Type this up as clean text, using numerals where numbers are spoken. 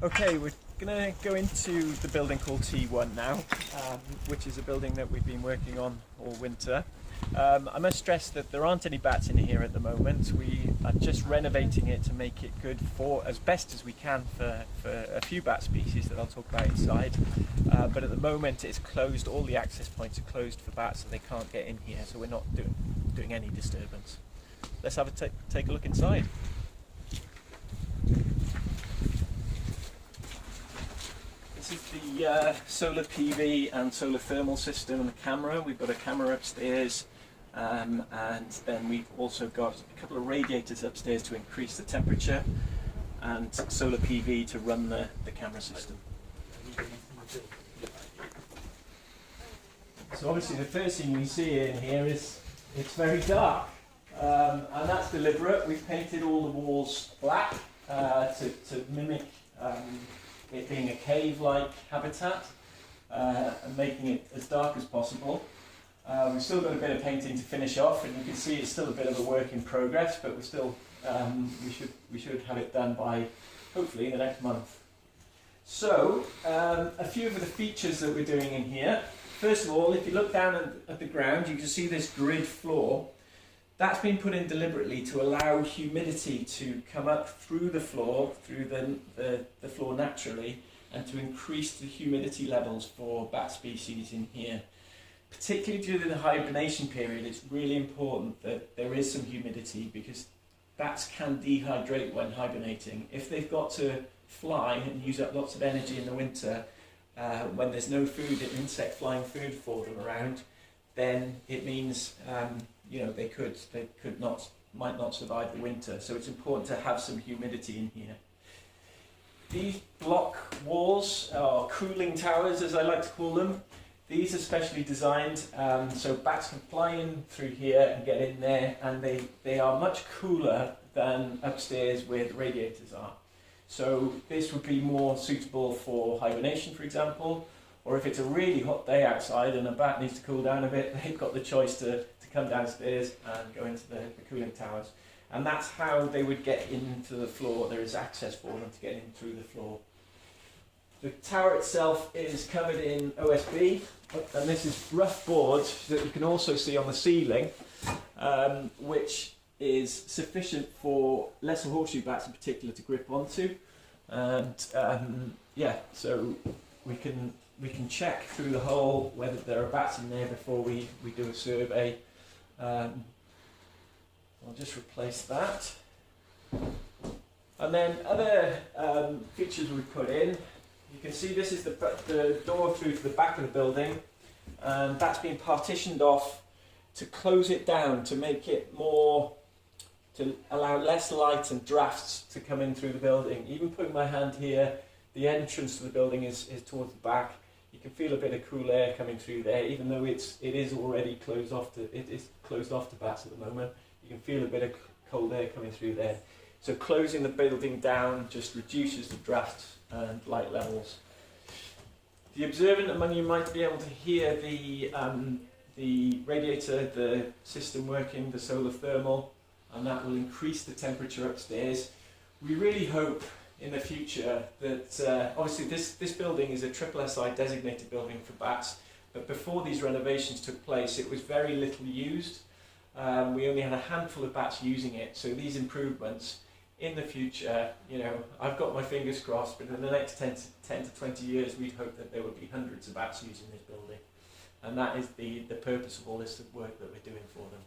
Okay, we're going to go into the building called T1 now, which is a building that we've been working on all winter. I must stress that there aren't any bats in here at the moment. We are just renovating it to make it good for, as best as we can, for a few bat species that I'll talk about inside. But at the moment it's closed, all the access points are closed for bats, so they can't get in here, so we're not doing any disturbance. Let's have a take a look inside. This is the solar PV and solar thermal system and the camera. We've got a camera upstairs, and then we've also got a couple of radiators upstairs to increase the temperature, and solar PV to run the camera system. So obviously the first thing we see in here is it's very dark, and that's deliberate. We've painted all the walls black to mimic it being a cave-like habitat, and making it as dark as possible. We've still got a bit of painting to finish off, and you can see it's still a bit of a work in progress, but we're still we should have it done by hopefully the next month. So a few of the features that we're doing in here. First of all, if you look down at the ground, you can see this grid floor. That's been put in deliberately to allow humidity to come up through the floor, through the floor naturally, and to increase the humidity levels for bat species in here. Particularly during the hibernation period, it's really important that there is some humidity, because bats can dehydrate when hibernating. If they've got to fly and use up lots of energy in the winter, when there's no food, insect flying food for them around, then it means you know, they might not survive the winter. So it's important to have some humidity in here. These block walls, or cooling towers as I like to call them, these are specially designed so bats can fly in through here and get in there, and they are much cooler than upstairs where the radiators are. So this would be more suitable for hibernation, for example, or if it's a really hot day outside and a bat needs to cool down a bit, they've got the choice to come downstairs and go into the cooling towers. And that's how they would get into the floor. There is access for them to get in through the floor. The tower itself is covered in OSB, and this is rough board that you can also see on the ceiling, which is sufficient for lesser horseshoe bats in particular to grip onto. And yeah, so we can check through the hole whether there are bats in there before we do a survey. I'll just replace that. And then other features we put in, you can see this is the door through to the back of the building, and that's been partitioned off to close it down, to make it more, to allow less light and drafts to come in through the building. Even putting my hand here, the entrance to the building is towards the back. You can feel a bit of cool air coming through there, even though it is already closed off to bats at the moment. You can feel a bit of cold air coming through there. So closing the building down just reduces the draft and light levels. The observant among you might be able to hear the radiator, the system working, the solar thermal, and that will increase the temperature upstairs. We really hope in the future that obviously this building is a SSSI designated building for bats, but before these renovations took place it was very little used. We only had a handful of bats using it, so these improvements in the future, you know, I've got my fingers crossed, but in the next 10 to 20 years we'd hope that there would be hundreds of bats using this building, and that is the purpose of all this work that we're doing for them.